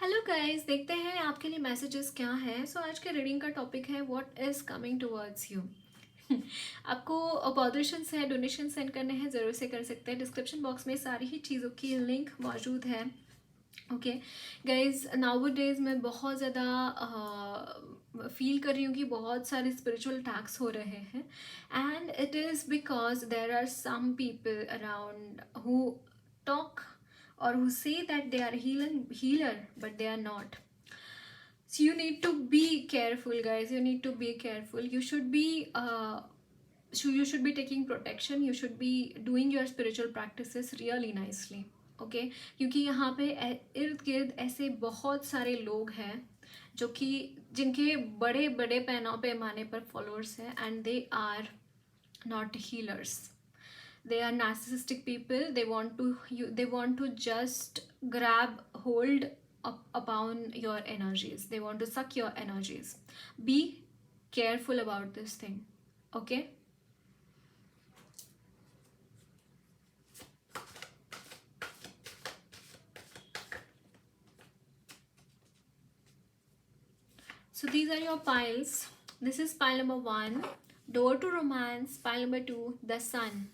Hello guys, देखते हैं आपके लिए मैसेजेस क्या है। आज के रीडिंग का टॉपिक है what is coming towards you. आपको ऑपरेशन है, डोनेशन सेंड करने हैं, ज़रूर से कर सकते हैं। डिस्क्रिप्शन बॉक्स में सारी ही चीज़ों की लिंक मौजूद है। ओके गाइज, नाउ डेज मैं बहुत ज़्यादा फील कर रही हूँ कि बहुत सारे स्पिरिचुअल अटैक्स हो रहे हैं। And it is because there are some people around who talk or who say that they are healer but they are not. So you need to be careful, guys. You need to be careful. You should be taking protection. You should be doing your spiritual practices really nicely. Okay क्योंकि यहाँ पे इर्द गिर्द ऐसे बहुत सारे लोग हैं जो कि जिनके बड़े बड़े पैमाने पर फॉलोअर्स हैं and they are not healers. They are narcissistic people. They want to just grab hold upon your energies. They want to suck your energies. Be careful about this thing. Okay. So these are your piles. This is pile number 1, door to romance. Pile number 2, the sun.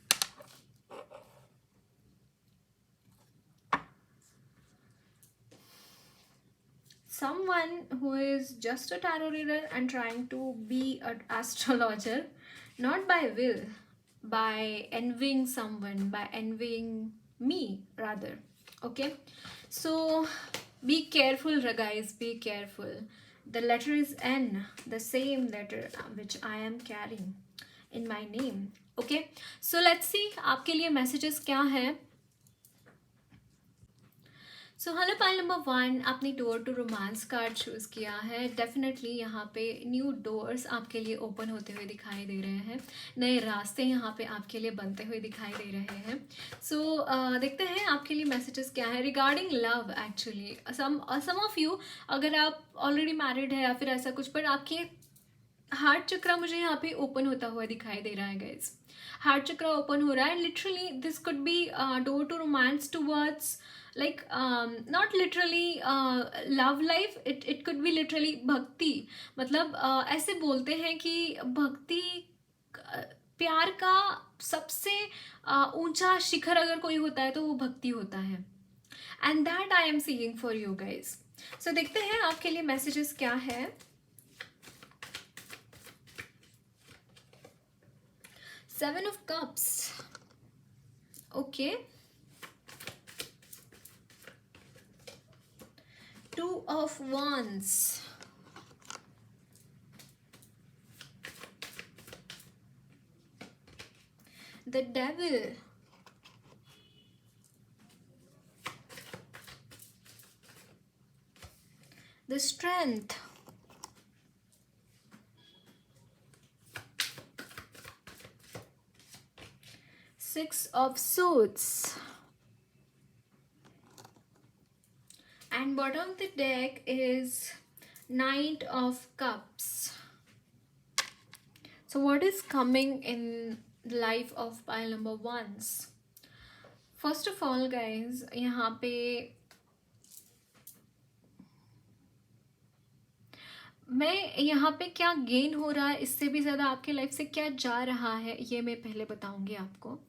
Someone who is just a tarot reader and trying to be an astrologer, not by will, by envying someone, by envying me rather. Okay, so be careful, guys, be careful. The letter is N, the same letter which I am carrying in my name. Okay, so let's see आपके लिए messages क्या है. So hello, pile number 1, आपने door to romance card choose किया है. Definitely यहाँ पे new doors आपके लिए ओपन होते हुए दिखाई दे रहे हैं. नए रास्ते यहाँ पे आपके लिए बनते हुए दिखाई दे रहे हैं. देखते हैं आपके लिए मैसेजेस क्या है regarding love. Actually some of you, अगर आप ऑलरेडी मैरिड है या फिर ऐसा कुछ, पर आपके हार्ट चक्रा मुझे यहाँ पे ओपन होता हुआ दिखाई दे रहा है गाइज. हार्ट चक्रा ओपन हो रहा है. Literally this could be door to romance towards, like not literally love life. It could be literally भक्ति. मतलब ऐसे बोलते हैं कि भक्ति प्यार का सबसे ऊंचा शिखर अगर कोई होता है तो वो भक्ति होता है. And that I am seeing for you guys. So देखते हैं आपके लिए मैसेजेस क्या है. Seven of Cups. Okay. Two of Wands. The Devil. The Strength. Six of Swords. And bottom of the deck is Knight of Cups. So what is coming in the life of pile number 1? First of all guys, यहाँ पे यहाँ पे क्या gain हो रहा है, इससे भी ज़्यादा आपके लाइफ से क्या जा रहा है ये मैं पहले बताऊंगी आपको.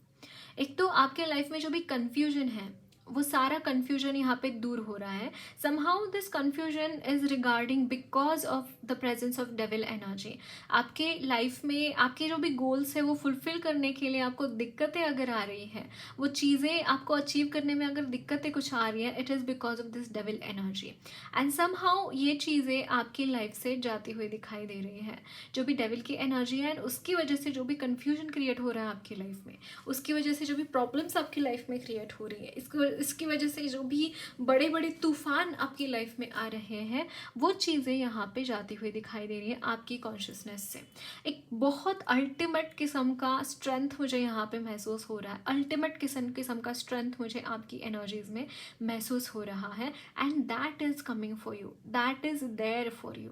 एक तो आपके लाइफ में जो भी कंफ्यूजन है वो सारा कंफ्यूजन यहाँ पे दूर हो रहा है. Somehow this confusion is regarding because of the presence of devil energy. आपके लाइफ में आपके जो भी गोल्स है वो फुलफिल करने के लिए आपको दिक्कतें अगर आ रही हैं, वो चीज़ें आपको अचीव करने में अगर दिक्कतें कुछ आ रही हैं, it is because of this devil energy. And somehow ये चीज़ें आपकी लाइफ से जाती हुई दिखाई दे रही हैं. जो भी डेविल की एनर्जी है, उसकी वजह से जो भी कन्फ्यूजन क्रिएट हो रहा है आपकी लाइफ में, उसकी वजह से जो भी प्रॉब्लम्स आपकी लाइफ में क्रिएट हो रही है, इसकी वजह से जो भी बड़े बड़े तूफान आपकी लाइफ में आ रहे हैं, वो चीज़ें यहाँ पे जाती हुई दिखाई दे रही है आपकी कॉन्शियसनेस से. एक बहुत अल्टीमेट किस्म का स्ट्रेंथ मुझे यहाँ पे महसूस हो रहा है. अल्टीमेट किस्म का स्ट्रेंथ मुझे आपकी एनर्जीज में महसूस हो रहा है. And that is coming for you, that is there for you.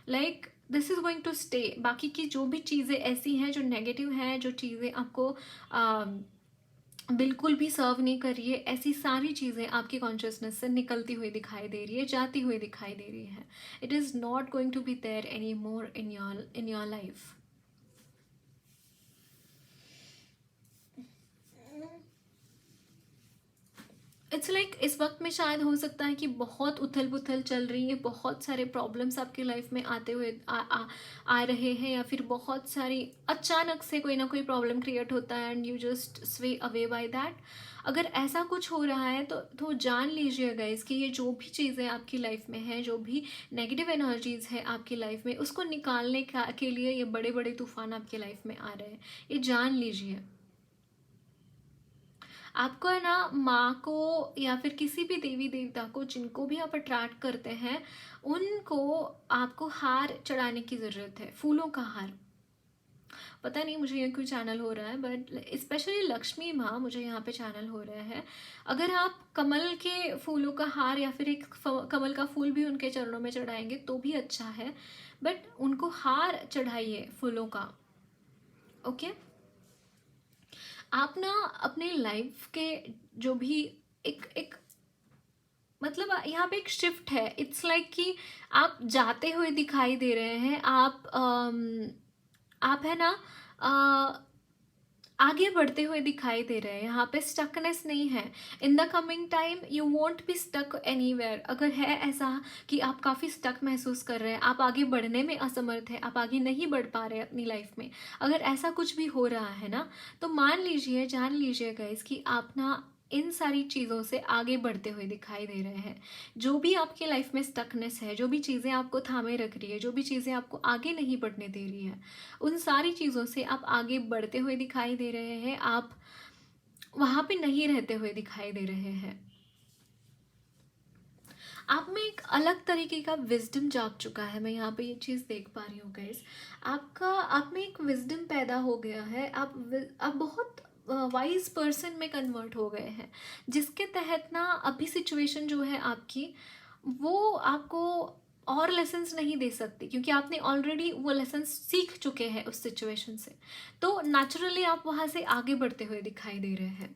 Like this is going to stay. बाकी की जो भी चीज़ें ऐसी हैं जो नेगेटिव हैं, जो चीज़ें आपको बिल्कुल भी सर्व नहीं कर रही है, ऐसी सारी चीज़ें आपकी कॉन्शियसनेस से निकलती हुई दिखाई दे रही है, जाती हुई दिखाई दे रही है. It is not going to be there any more in your life. It's like इस वक्त में शायद हो सकता है कि बहुत उथल पुथल चल रही है, बहुत सारे प्रॉब्लम्स आपकी लाइफ में आते हुए आ रहे हैं, या फिर बहुत सारी अचानक से कोई ना कोई प्रॉब्लम क्रिएट होता है एंड यू जस्ट स्वे अवे बाय दैट. अगर ऐसा कुछ हो रहा है तो जान लीजिएगा इसकी, ये जो भी चीज़ें आपकी लाइफ में हैं, जो भी नेगेटिव एनर्जीज है आपकी लाइफ में, उसको निकालने के लिए ये बड़े बड़े तूफान आपकी लाइफ में आ रहे हैं. ये जान लीजिए. आपको है ना, माँ को या फिर किसी भी देवी देवता को, जिनको भी आप अट्रैक्ट करते हैं, उनको आपको हार चढ़ाने की ज़रूरत है, फूलों का हार. पता नहीं मुझे ये क्यों चैनल हो रहा है, बट स्पेशली लक्ष्मी माँ मुझे यहाँ पे चैनल हो रहा है. अगर आप कमल के फूलों का हार या फिर एक कमल का फूल भी उनके चरणों में चढ़ाएंगे तो भी अच्छा है, बट उनको हार चढ़ाइए फूलों का. ओके. आप ना अपने लाइफ के जो भी एक एक मतलब यहाँ पे एक शिफ्ट है. इट्स लाइक कि आप जाते हुए दिखाई दे रहे हैं. आप है ना, आगे बढ़ते हुए दिखाई दे रहे हैं. यहाँ पे स्टकनेस नहीं है. In the coming time you won't be stuck anywhere. अगर है ऐसा कि आप काफ़ी स्टक महसूस कर रहे हैं, आप आगे बढ़ने में असमर्थ है, आप आगे नहीं बढ़ पा रहे हैं अपनी लाइफ में, अगर ऐसा कुछ भी हो रहा है ना, तो मान लीजिए, जान लीजिए गाइस कि आप ना इन सारी चीज़ों से आगे बढ़ते हुए दिखाई दे रहे हैं. जो भी आपकी लाइफ में स्टकनेस है, जो भी चीज़ें आपको थामे रख रही है, जो भी चीज़ें आपको आगे नहीं बढ़ने दे रही है, उन सारी चीज़ों से आप आगे बढ़ते हुए दिखाई दे रहे हैं. आप वहाँ पे नहीं रहते हुए दिखाई दे रहे हैं. आप में एक अलग तरीके का विजडम जाग चुका है. मैं यहाँ पे ये चीज़ देख पा रही हूँ गाइस. आप में एक विजडम पैदा हो गया है. आप बहुत वाइज पर्सन में कन्वर्ट हो गए हैं, जिसके तहत ना अभी सिचुएशन जो है आपकी, वो आपको और लेसन्स नहीं दे सकती, क्योंकि आपने ऑलरेडी वो लेसन्स सीख चुके हैं उस सिचुएशन से. तो नेचुरली आप वहाँ से आगे बढ़ते हुए दिखाई दे रहे हैं.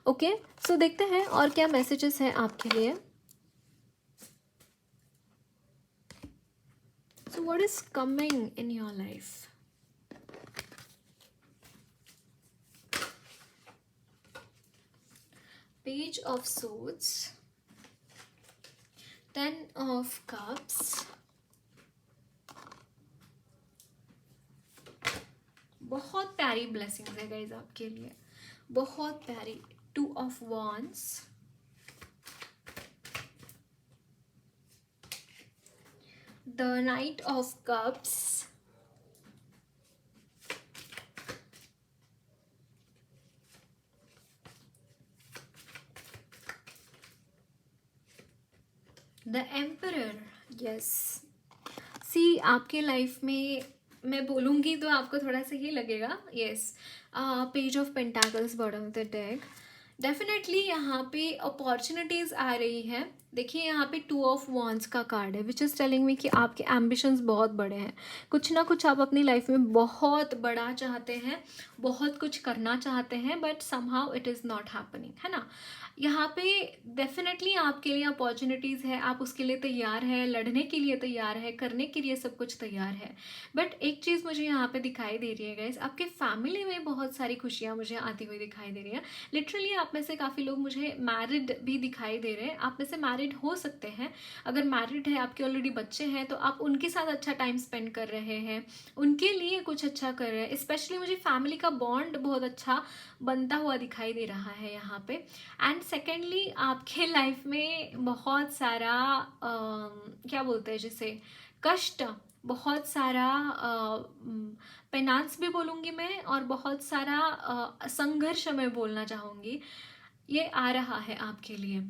ओके. सो देखते हैं और क्या मैसेजेस हैं आपके लिए. So what is coming in your life? Page of Swords, Ten of Cups, बहुत प्यारी ब्लेसिंग्स है गाइज आपके लिए, बहुत प्यारी. Two of Wands, the Knight of Cups, the emperor. Yes. See आपके लाइफ में मैं बोलूँगी तो आपको थोड़ा सा ये लगेगा. Yes. Page of pentacles bottom of the deck. Definitely यहाँ पे अपॉर्चुनिटीज़ आ रही हैं. देखिए यहाँ पे टू ऑफ वॉन्ड्स का कार्ड है, विच इज़ टेलिंग मी कि आपके एम्बिशंस बहुत बड़े हैं. कुछ ना कुछ आप अपनी लाइफ में बहुत बड़ा चाहते हैं, बहुत कुछ करना चाहते हैं, but somehow it is not happening, है ना. यहाँ पे डेफिनेटली आपके लिए अपॉर्चुनिटीज़ है. आप उसके लिए तैयार है, लड़ने के लिए तैयार है, करने के लिए सब कुछ तैयार है. बट एक चीज़ मुझे यहाँ पे दिखाई दे रही है गाइस, आपके फैमिली में बहुत सारी खुशियाँ मुझे आती हुई दिखाई दे रही हैं. लिटरली आप में से काफ़ी लोग मुझे मैरिड भी दिखाई दे रहे हैं. आप में से मैरिड हो सकते हैं. अगर मैरिड है, आपके ऑलरेडी बच्चे हैं, तो आप उनके साथ अच्छा टाइम स्पेंड कर रहे हैं, उनके लिए कुछ अच्छा कर रहे हैं. स्पेशली मुझे फैमिली का बॉन्ड बहुत अच्छा बनता हुआ दिखाई दे रहा है यहाँ पे. एंड सेकेंडली आपके लाइफ में बहुत सारा क्या बोलते हैं जिसे, कष्ट, बहुत सारा पेनांस भी बोलूँगी मैं, और बहुत सारा संघर्ष मैं बोलना चाहूँगी, ये आ रहा है आपके लिए.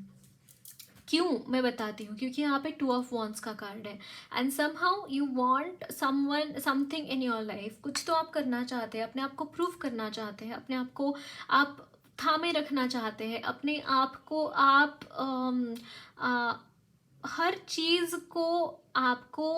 क्यों, मैं बताती हूँ. क्योंकि यहाँ पे टू ऑफ वॉन्ड्स का कार्ड है. And somehow you want someone something in your life. कुछ तो आप करना चाहते हैं, अपने आप को प्रूव करना चाहते हैं, अपने आप को आप थामे रखना चाहते हैं, अपने आप को आप हर चीज़ को आपको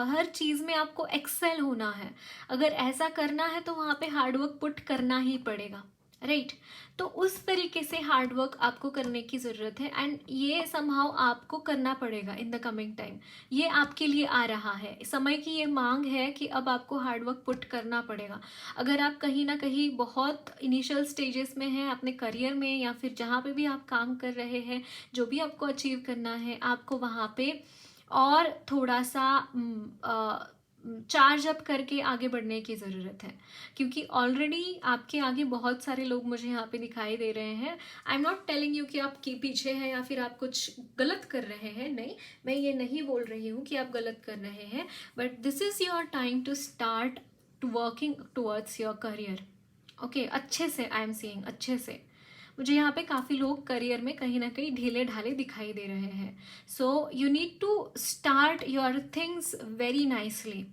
हर चीज़ में आपको एक्सेल होना है. अगर ऐसा करना है तो वहाँ पे हार्डवर्क पुट करना ही पड़ेगा, राइट। तो उस तरीके से हार्ड वर्क आपको करने की ज़रूरत है, एंड ये समहाउ आपको करना पड़ेगा इन द कमिंग टाइम। ये आपके लिए आ रहा है, समय की ये मांग है कि अब आपको हार्ड वर्क पुट करना पड़ेगा। अगर आप कहीं ना कहीं बहुत इनिशियल स्टेजेस में हैं अपने करियर में, या फिर जहाँ पे भी आप काम कर रहे हैं, जो भी आपको अचीव करना है, आपको वहाँ पे और थोड़ा सा चार्ज अप करके आगे बढ़ने की ज़रूरत है, क्योंकि ऑलरेडी आपके आगे बहुत सारे लोग मुझे यहाँ पे दिखाई दे रहे हैं। I am not telling you कि आप की पीछे हैं या फिर आप कुछ गलत कर रहे हैं, नहीं, मैं ये नहीं बोल रही हूँ कि आप गलत कर रहे हैं, but this is your time to start to working towards your career. Okay, अच्छे से, आई एम सीइंग अच्छे से। मुझे यहाँ पे काफ़ी लोग करियर में कहीं ना कहीं ढीले ढाले दिखाई दे रहे हैं। So you need to start your things very nicely.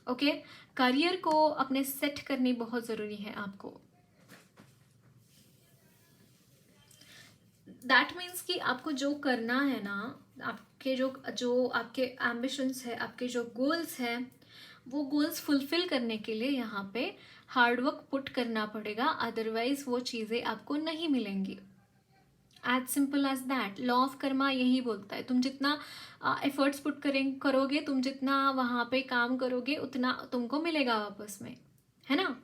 Okay, career को अपने सेट करनी बहुत ज़रूरी है आपको। दैट मीन्स कि आपको जो करना है ना, आपके जो जो आपके एम्बिशंस है, आपके जो गोल्स हैं, वो गोल्स फुलफिल करने के लिए यहाँ पे हार्ड वर्क पुट करना पड़ेगा, अदरवाइज वो चीज़ें आपको नहीं मिलेंगी। As simple as that. Law of karma यही बोलता है, तुम जितना एफर्ट्स पुट करोगे, तुम जितना वहाँ पे काम करोगे, उतना तुमको मिलेगा वापस में, है ना।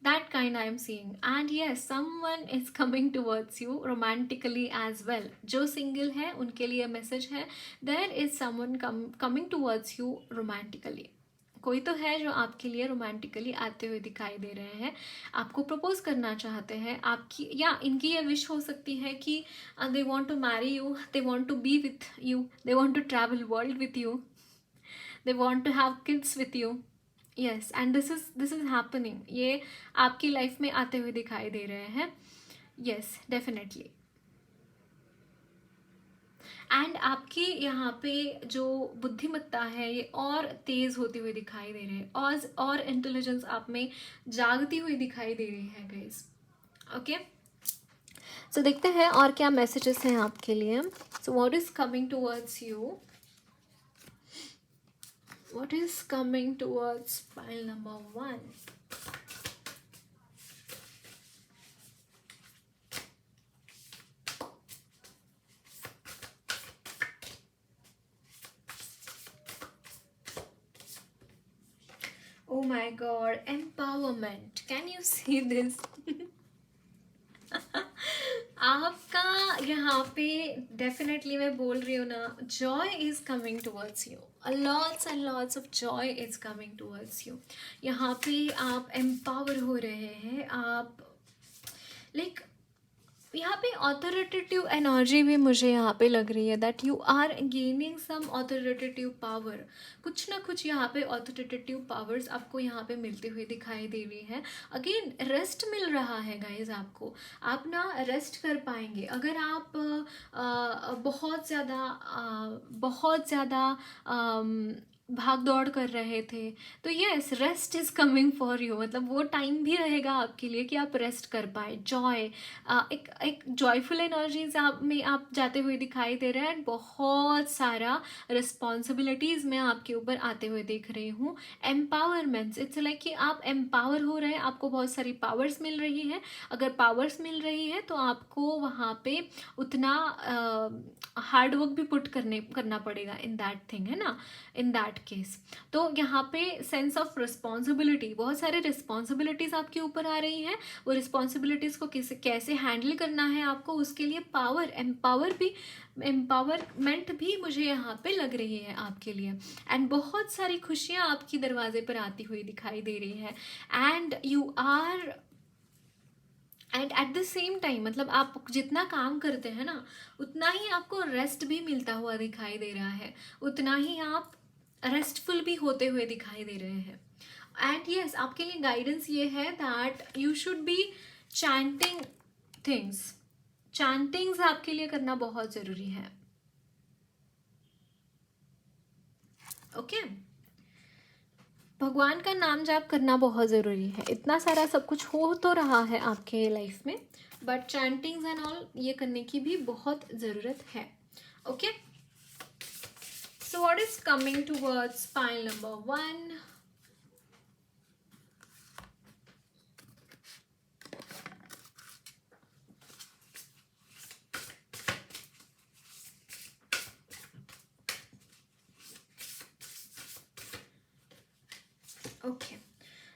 That kind I am seeing. And yes, someone is coming towards you romantically as well. जो single है उनके लिए मैसेज है, there is someone coming towards you romantically. कोई तो है जो आपके लिए रोमांटिकली आते हुए दिखाई दे रहे हैं, आपको प्रपोज करना चाहते हैं। आपकी या इनकी ये विश हो सकती है कि they want to marry you, they want to be with you, they want to travel world with you, they want to have kids with you. Yes, and this is happening. ये आपकी life में आते हुए दिखाई दे रहे हैं। Yes, definitely. And आपकी यहाँ पे जो बुद्धिमत्ता है ये और तेज होती हुई दिखाई दे रही है, और इंटेलिजेंस आप में जागती हुई दिखाई दे रही है गाइस। ओके, सो देखते हैं और क्या मैसेजेस हैं आपके लिए। So what is coming towards you, what is coming towards pile number 1? Oh my god, empowerment. Can you see this? आपका यहाँ पे डेफिनेटली मैं बोल रही हूँ ना, Joy is coming towards you, lots and lots of Joy is coming towards you. यहाँ पे आप एम्पावर हो रहे हैं, आप लाइक यहाँ पे ऑथोरिटेटिव एनर्जी भी मुझे यहाँ पे लग रही है, that you are gaining some authoritative power. कुछ ना कुछ यहाँ पे ऑथोरिटेटिव पावर्स आपको यहाँ पे मिलते हुए दिखाई दे रही है। अगेन रेस्ट मिल रहा है गाइज आपको, आप ना रेस्ट कर पाएंगे। अगर आप बहुत ज़्यादा भाग दौड़ कर रहे थे, तो yes, rest is coming for you. मतलब वो टाइम भी रहेगा आपके लिए कि आप रेस्ट कर पाए। जॉय, एक जॉयफुल एनर्जीज में आप जाते हुए दिखाई दे रहे हैं। बहुत सारा रिस्पॉन्सिबिलिटीज़ मैं आपके ऊपर आते हुए देख रही हूँ। एम्पावरमेंट्स, इट्स लाइक कि आप एम्पावर हो रहे हैं, आपको बहुत सारी पावर्स मिल रही है। अगर पावर्स मिल रही है तो आपको वहाँ पे उतना हार्ड वर्क भी पुट करना पड़ेगा इन दैट थिंग, है ना, इन दैट केस। तो यहाँ पे सेंस ऑफ रिस्पॉन्सिबिलिटी, बहुत सारे रिस्पॉन्सिबिलिटीज़ आपके ऊपर आ रही हैं। वो रिस्पॉन्सिबिलिटीज़ को कैसे हैंडल करना है आपको, उसके लिए एम्पावरमेंट भी मुझे यहाँ पे लग रही है आपके लिए। एंड बहुत सारी खुशियाँ आपकी दरवाजे पर आती हुई दिखाई दे रही है। And you are and at the same time, मतलब आप जितना काम करते हैं ना, उतना ही आपको रेस्ट भी मिलता हुआ दिखाई दे रहा है, उतना ही आप रेस्टफुल भी होते हुए दिखाई दे रहे हैं। एंड यस, आपके लिए गाइडेंस ये है that you should be chanting things. Chantings आपके लिए करना बहुत ज़रूरी है। ओके, भगवान का नाम जाप करना बहुत ज़रूरी है। इतना सारा सब कुछ हो तो रहा है आपके लाइफ में, बट चैंटिंग्स एंड ऑल ये करने की भी बहुत ज़रूरत है। Okay, so what is coming towards pile number 1? Okay.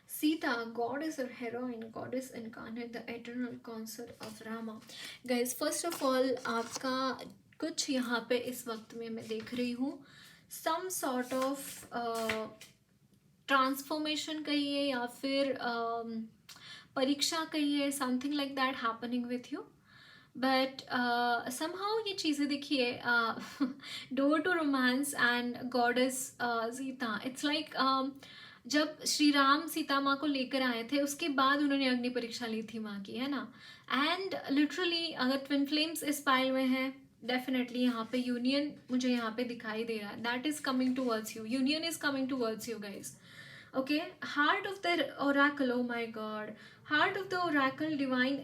Sita, goddess or heroine, goddess incarnate, the eternal consort of Rama. Guys, first of all, आपका कुछ यहाँ पे इस वक्त में मैं देख रही हूँ some sort of ट्रांसफॉर्मेशन कहिए या फिर परीक्षा कहिए, something like that happening with you. But somehow ये चीज़ें देखिए, door to romance and goddess Sita, it's like जब श्री राम सीता माँ को लेकर आए थे उसके बाद उन्होंने अग्नि परीक्षा ली थी माँ की, है ना. एंड लिटरली अगर ट्विन फ्लेम्स इस पाइल में है, डेफिनेटली यहाँ पे यूनियन मुझे यहाँ पे दिखाई दे रहा है. That is coming towards you, union is coming towards you guys. Okay, heart of the oracle, oh my god, heart of the oracle, divine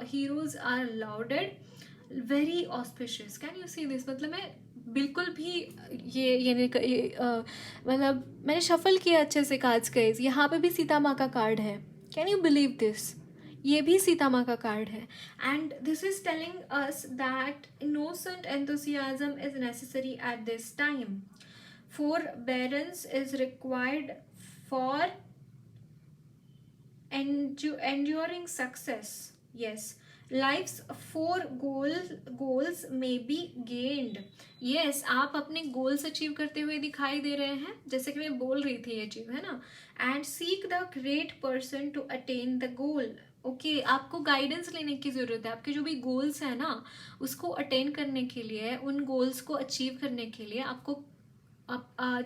heroes are lauded, very auspicious. Can you see this? मतलब मैं बिल्कुल भी ये मतलब मैंने shuffle किया अच्छे से कार्ड्स गाइस, यहाँ पे भी सीता माँ का कार्ड है. Can you believe this? ये भी सीता माँ का कार्ड है. And this is telling us that innocent enthusiasm is necessary at this time. Forbearance is required for enduring success. Yes, life's four goals may be gained. Yes, आप अपने goals achieve करते हुए दिखाई दे रहे हैं, जैसे कि मैं बोल रही थी ये चीज़, है ना. And seek the great person to attain the goal. Okay, आपको गाइडेंस लेने की ज़रूरत है. आपके जो भी गोल्स हैं ना, उसको अटेन करने के लिए, उन गोल्स को अचीव करने के लिए आपको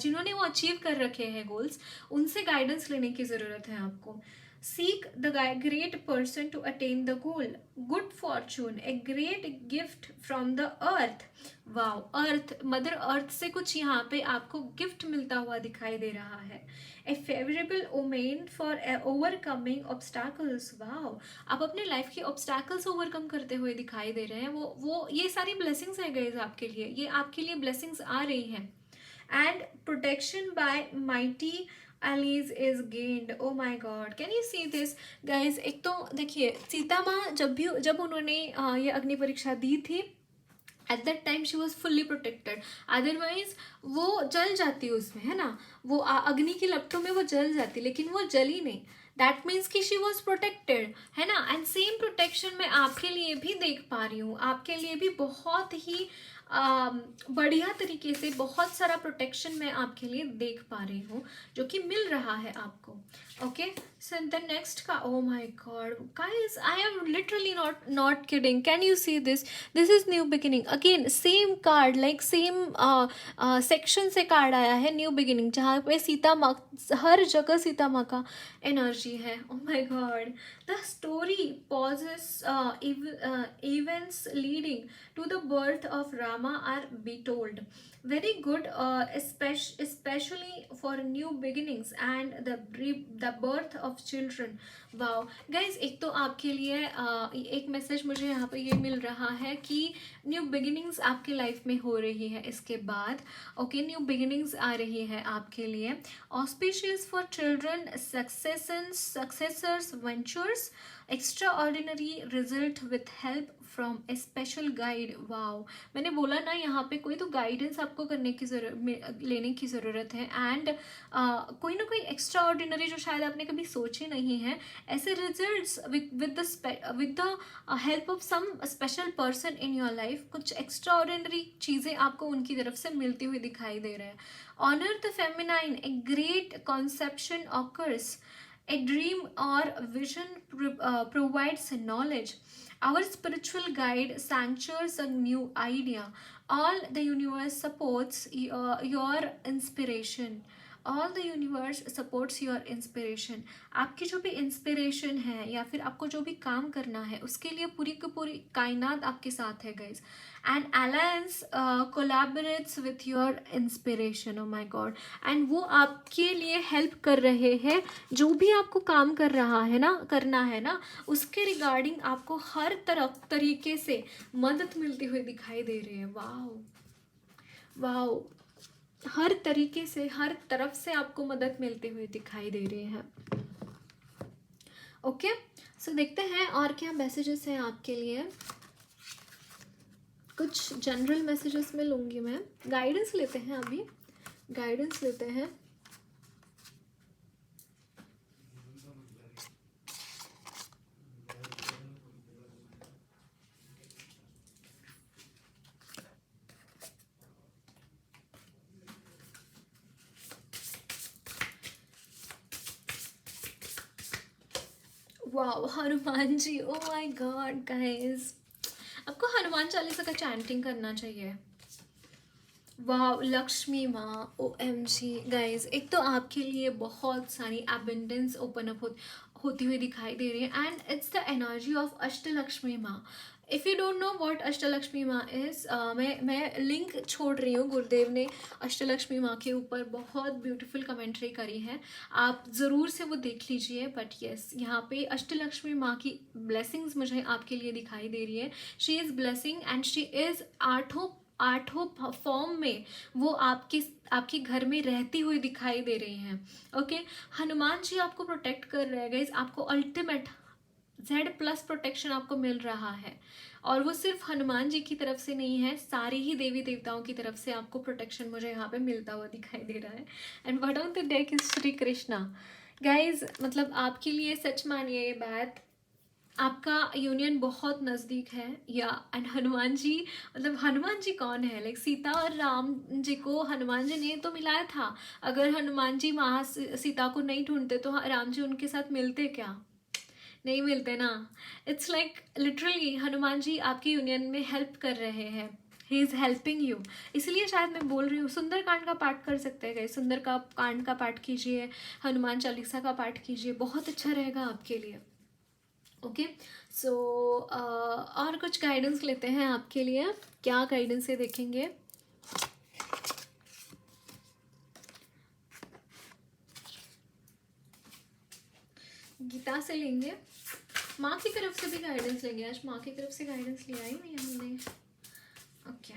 जिन्होंने वो अचीव कर रखे हैं गोल्स, उनसे गाइडेंस लेने की ज़रूरत है आपको. Seek the great person to attain the goal. Good fortune, a great gift from the earth. Wow, earth, mother earth से कुछ यहाँ पे आपको गिफ्ट मिलता हुआ दिखाई दे रहा है. A favourable omen for overcoming obstacles. Wow, आप अपने लाइफ के ऑब्स्टैकल्स ओवरकम करते हुए दिखाई दे रहे हैं. वो ये सारी ब्लेसिंग्स है गाइस आपके लिए, ये आपके लिए ब्लेसिंग्स आ रही हैं. And protection by mighty allies is gained. Oh my god, can you see this guys? एक तो देखिए, सीता माँ जब उन्होंने ये अग्नि परीक्षा दी थी, at that time she was fully protected. Otherwise वो जल जाती उसमें, है ना, वो अग्नि की लपटों में वो जल जाती, लेकिन वो जली नहीं. दैट मीन्स कि शी वॉज प्रोटेक्टेड, है ना. एंड सेम प्रोटेक्शन मैं आपके लिए भी देख पा रही हूँ. आपके लिए भी बहुत ही बढ़िया तरीके से बहुत सारा प्रोटेक्शन मैं आपके लिए देख पा रही हूँ, जो कि मिल रहा है आपको. ओके, सो द नेक्स्ट का, ओ my God guys, I am literally not kidding. Can you see this? This is new beginning. Again same card, like same section से कार्ड आया है, न्यू बिगिनिंग, जहाँ पे सीता माँ, हर जगह सीता माँ का एनर्जी है. Oh my God, the story poses events leading to the birth of Rama are be told. Very good, especially for new beginnings and the birth of children. Wow guys, एक तो आपके लिए एक मैसेज मुझे यहाँ पे ये मिल रहा है कि न्यू बिगिनिंग्स आपके लाइफ में हो रही है इसके बाद. ओके, न्यू बिगिनिंग्स आ रही है आपके लिए. Auspicious for children, successors, ventures, extraordinary result with help from A special guide. Wow, मैंने बोला ना, यहाँ पे कोई तो गाइडेंस आपको करने की लेने की ज़रूरत है. एंड कोई ना कोई एक्स्ट्रा ऑर्डिनरी जो शायद आपने कभी सोचे नहीं है, ऐसे results with the help of some special person in your life, कुछ एक्स्ट्रा ऑर्डिनरी चीज़ें आपको उनकी तरफ से मिलती हुई दिखाई दे रहे हैं. Honour the feminine, a great conception occurs. A dream or vision provides knowledge. Our spiritual guide sanctuaries a new idea. All the universe supports your inspiration. All the universe supports your inspiration. आपकी जो भी inspiration है या फिर आपको जो भी काम करना है, उसके लिए पूरी की पूरी कायनात आपके साथ है guys. And alliance collaborates with your inspiration. Oh my God, and वो आपके लिए हेल्प कर रहे हैं. जो भी आपको काम करना है ना, उसके रिगार्डिंग आपको हर तरीके से मदद मिलती हुई दिखाई दे रही है. वाओ वाओ, हर तरीके से, हर तरफ से आपको मदद मिलती हुई दिखाई दे रही है. ओके, सो देखते हैं और क्या मैसेजेस हैं आपके लिए. कुछ जनरल मैसेजेस में लूँगी मैं. गाइडेंस लेते हैं, अभी गाइडेंस लेते हैं. वाह, हनुमान जी, ओ माय गॉड गाइस, आपको हनुमान चालीसा का चैंटिंग करना चाहिए। वाह, लक्ष्मी माँ, ओ एम जी गाइज, एक तो आपके लिए बहुत सारी एबंडेंस ओपन अप होती हुई दिखाई दे रही है, and it's the energy of Ashtalakshmi माँ। If you don't know what Ashtalakshmi माँ इज़, मैं लिंक छोड़ रही हूँ। गुरुदेव ने अष्टलक्ष्मी माँ के ऊपर बहुत ब्यूटीफुल कमेंट्री करी है, आप ज़रूर से वो देख लीजिए। बट येस, यहाँ पे अष्टलक्ष्मी माँ की ब्लेसिंग्स मुझे आपके लिए दिखाई दे रही है। She is blessing and she is आठों फॉर्म में वो आपके घर में रहती हुई दिखाई दे रही हैं। ओके, हनुमान जी आपको प्रोटेक्ट कर रहे हैं गाइज, आपको अल्टीमेट Z+ प्रोटेक्शन आपको मिल रहा है। और वो सिर्फ हनुमान जी की तरफ से नहीं है, सारी ही देवी देवताओं की तरफ से आपको प्रोटेक्शन मुझे यहाँ पे मिलता हुआ दिखाई दे रहा है। And what on the deck is Shri Krishna. Guys, मतलब आपके लिए सच मानिए ये बात, आपका यूनियन बहुत नज़दीक है। या एंड हनुमान जी, मतलब हनुमान जी कौन है, लाइक सीता और राम जी को हनुमान जी ने तो मिलाया था। अगर हनुमान जी सीता को नहीं ढूंढते तो राम जी उनके साथ मिलते क्या? नहीं मिलते ना। It's like literally Hanuman ji आपकी यूनियन में हेल्प कर रहे हैं, ही इज़ हेल्पिंग यू। इसलिए शायद मैं बोल रही हूँ, सुंदरकांड का पाठ कर सकते हैं गाइस, सुंदर का कांड का पाठ कीजिए, हनुमान चालीसा का पाठ कीजिए, बहुत अच्छा रहेगा आपके लिए। ओके, सो और कुछ गाइडेंस लेते हैं आपके लिए। क्या गाइडेंस है देखेंगे। गीता से लेंगे, माँ की तरफ से भी गाइडेंस लेंगे। आज माँ की तरफ से गाइडेंस लिया ही नहीं हमने। Okay,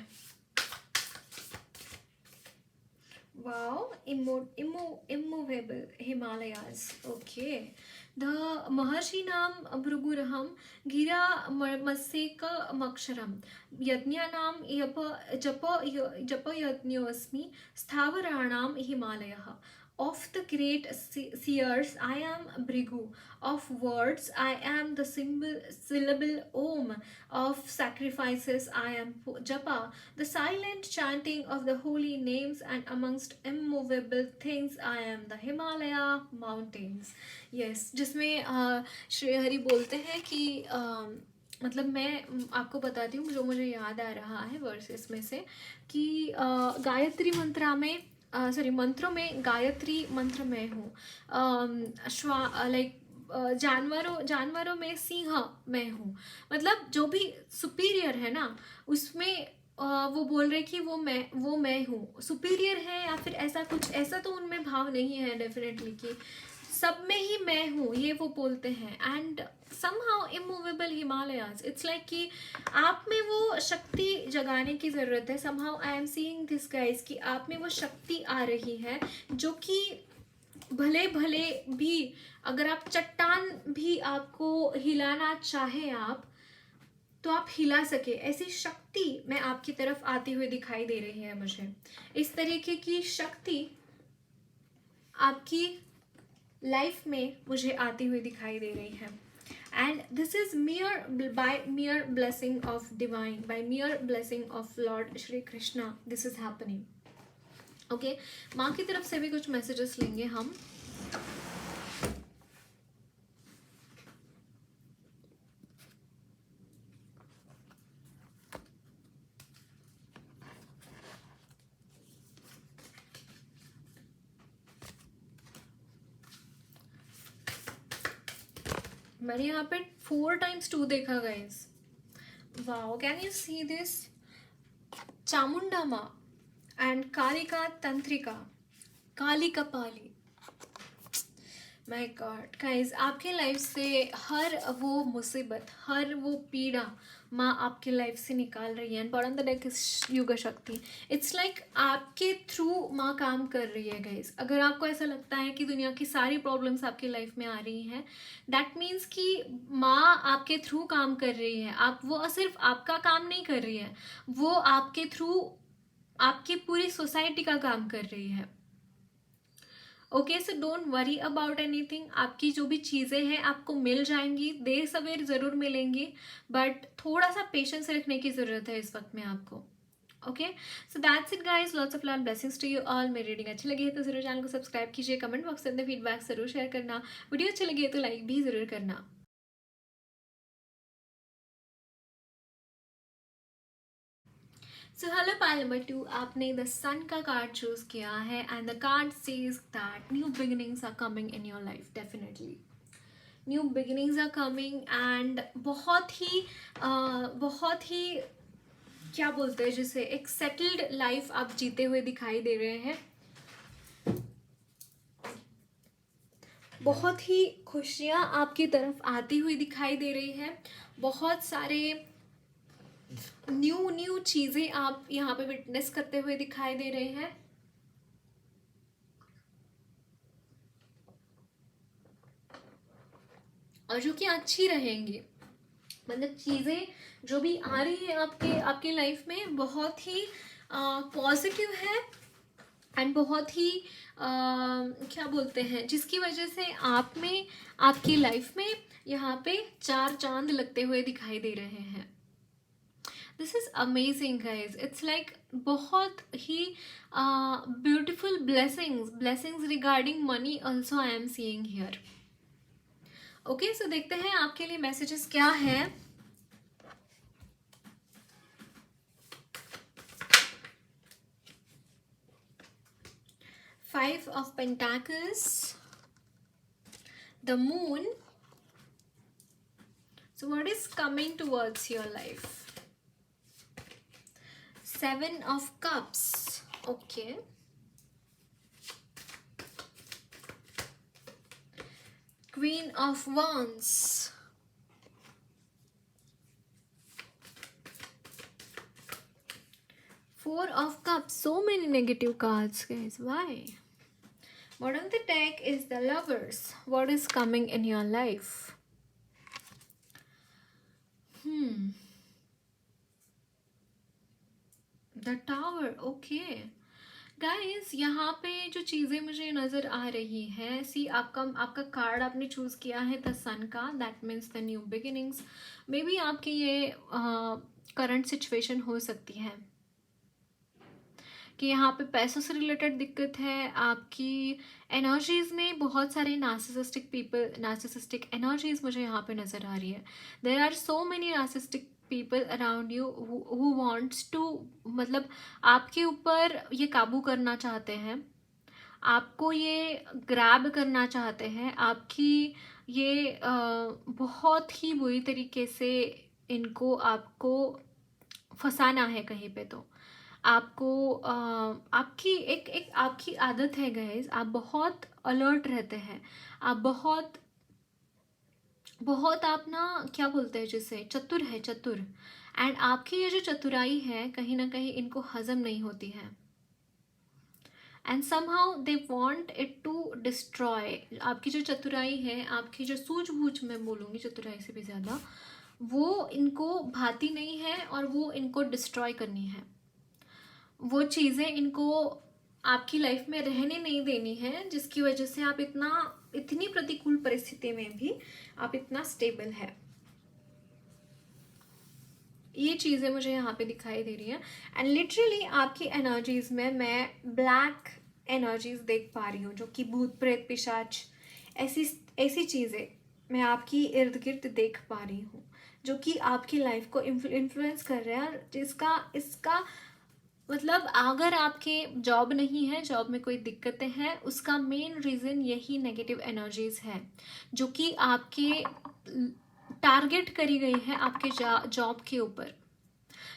wow, immovable Himalayas. Okay, the Maharshinam Bhruguraham Gira Maseka Maksharam Yajnanam Japa Yajnosmi Sthavaranam Himalaya. Of the great seers, I am Brigu. Of words, I am the syllable Om. Of sacrifices, I am Japa. The silent chanting of the holy names, and amongst immovable things, I am the Himalaya mountains. Yes, जिसमें श्री हरि बोलते हैं कि मतलब मैं आपको बताती हूँ जो मुझे याद आ रहा है वर्सेस में से, कि गायत्री मंत्रा में सॉरी मंत्रों में गायत्री मंत्र में हूँ, लाइक जानवरों में सिंह मैं हूँ। मतलब जो भी सुपीरियर है ना, उसमें वो बोल रहे कि वो मैं हूँ, सुपीरियर है या फिर ऐसा कुछ, ऐसा तो उनमें भाव नहीं है डेफिनेटली कि सब में ही मैं हूँ, ये वो बोलते हैं। And somehow immovable Himalayas, it's like कि आप में वो शक्ति जगाने की ज़रूरत है। Somehow I am seeing this guys कि आप में वो शक्ति आ रही है जो कि भले भले भी अगर आप चट्टान भी आपको हिलाना चाहे आप, तो आप हिला सके, ऐसी शक्ति मैं आपकी तरफ आती हुई दिखाई दे रही है मुझे। इस तरीके की शक्ति आपकी लाइफ में मुझे आती हुई दिखाई दे रही है। And this is by mere blessing of divine, by mere blessing of Lord Shri Krishna, this is happening. Okay, माँ की तरफ से भी कुछ मैसेजेस लेंगे हम। मैंने यहाँ पे 4 times 2 देखा guys. Wow, can you see this? Chamunda माँ एंड कालिका तंत्रिका, काली कपाली। माय गॉड गाइस, आपके लाइफ से हर वो मुसीबत, हर वो पीड़ा माँ आपके लाइफ से निकाल रही है। And bottom the deck is युग शक्ति। इट्स लाइक आपके थ्रू माँ काम कर रही है गाइस। अगर आपको ऐसा लगता है कि दुनिया की सारी प्रॉब्लम्स आपकी लाइफ में आ रही हैं, दैट मीन्स कि माँ आपके थ्रू काम कर रही है। आप वो सिर्फ आपका काम नहीं कर रही है, वो आपके थ्रू आपकी पूरी सोसाइटी का काम कर रही है। Okay, so don't worry about anything. आपकी जो भी चीज़ें हैं आपको मिल जाएंगी, देर सवेर ज़रूर मिलेंगी, बट थोड़ा सा पेशेंस रखने की ज़रूरत है इस वक्त में आपको। Okay, so that's it guys, lots of love, blessings to you all. मेरी रीडिंग अच्छी लगी है तो ज़रूर चैनल को सब्सक्राइब कीजिए, कमेंट बॉक्स में अपने फीडबैक ज़रूर शेयर करना, वीडियो अच्छी लगी है तो लाइक भी ज़रूर करना। सो हेलो पाइल नंबर 2, आपने द सन का कार्ड चूज किया है and the card says that new beginnings are coming in your life. Definitely new beginnings are coming and बहुत ही क्या बोलते हैं जिसे, एक सेटल्ड लाइफ आप जीते हुए दिखाई दे रहे हैं। बहुत ही खुशियाँ आपकी तरफ आती हुई दिखाई दे रही है। बहुत सारे न्यू चीज़ें आप यहाँ पे विटनेस करते हुए दिखाई दे रहे हैं। और जो कि अच्छी रहेंगी, मतलब चीज़ें जो भी आ रही है आपके लाइफ में बहुत ही पॉजिटिव है एंड बहुत ही क्या बोलते हैं, जिसकी वजह से आप में, आपकी लाइफ में यहाँ पे 4 चांद लगते हुए दिखाई दे रहे हैं। This is amazing guys, it's like बहुत ही beautiful blessings regarding money also I am seeing here. Okay, so देखते हैं आपके लिए मैसेजेस क्या है। Five of Pentacles, the Moon. So what is coming towards your life? Seven of Cups. Okay. Queen of Wands. Four of Cups. So many negative cards, guys. Why? Bottom of the deck is the Lovers. What is coming in your life? The Tower. Okay. Guys, यहाँ पे जो चीज़ें मुझे नज़र आ रही हैं, सी आपका कार्ड आपने चूज़ किया है द सन का, that means the new beginnings. May be आपकी ये करंट सिचुएशन हो सकती है कि यहाँ पे पैसों से रिलेटेड दिक्कत है। आपकी एनर्जीज में बहुत सारे नार्सिसिस्टिक एनर्जीज मुझे यहाँ पे नज़र आ रही है। There are so many narcissistic people around you who wants to, मतलब आपके ऊपर ये काबू करना चाहते हैं, आपको ये ग्रैब करना चाहते हैं, आपकी ये बहुत ही बुरी तरीके से इनको आपको फंसाना है कहीं पे। तो आपको आपकी एक आपकी आदत है गाइज, आप बहुत अलर्ट रहते हैं, आप बहुत आप ना क्या बोलते हैं जिसे, चतुर है, चतुर। एंड आपकी ये जो चतुराई है कहीं ना कहीं इनको हजम नहीं होती है and somehow they want it to destroy. आपकी जो चतुराई है, आपकी जो सूझबूझ, मैं बोलूँगी चतुराई से भी ज़्यादा, वो इनको भाती नहीं है और वो इनको डिस्ट्रॉय करनी है। वो चीज़ें इनको आपकी लाइफ में रहने नहीं देनी है, जिसकी वजह से आप इतनी प्रतिकूल परिस्थिति में भी आप इतना स्टेबल है। ये चीज़ें मुझे यहाँ पे दिखाई दे रही हैं एंड लिटरली आपकी एनर्जीज में मैं ब्लैक एनर्जीज देख पा रही हूँ, जो कि भूत प्रेत पिशाच ऐसी चीज़ें मैं आपकी इर्द गिर्द देख पा रही हूँ, जो कि आपकी लाइफ को इन्फ्लुएंस कर रहे हैं। इसका मतलब अगर आपके जॉब नहीं है, जॉब में कोई दिक्कतें हैं, उसका मेन रीज़न यही नेगेटिव एनर्जीज है, जो कि आपके टारगेट करी गई है आपके जॉब के ऊपर।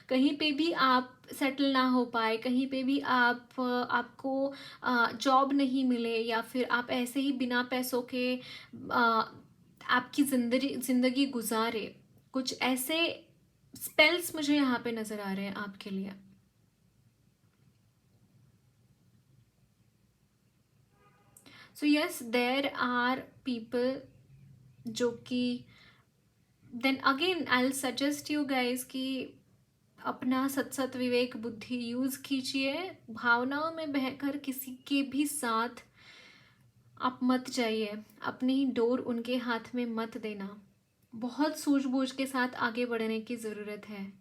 कहीं पे भी आप सेटल ना हो पाए, कहीं पे भी आपको जॉब नहीं मिले, या फिर आप ऐसे ही बिना पैसों के आपकी जिंदगी गुजारे, कुछ ऐसे स्पेल्स मुझे यहाँ पे नज़र आ रहे हैं आपके लिए। So yes, there are people जो कि, then again I will suggest you guys कि अपना सत विवेक बुद्धि यूज कीजिए। भावनाओं में बहकर किसी के भी साथ आप मत जाइए, अपनी डोर उनके हाथ में मत देना। बहुत सूझबूझ के साथ आगे बढ़ने की ज़रूरत है,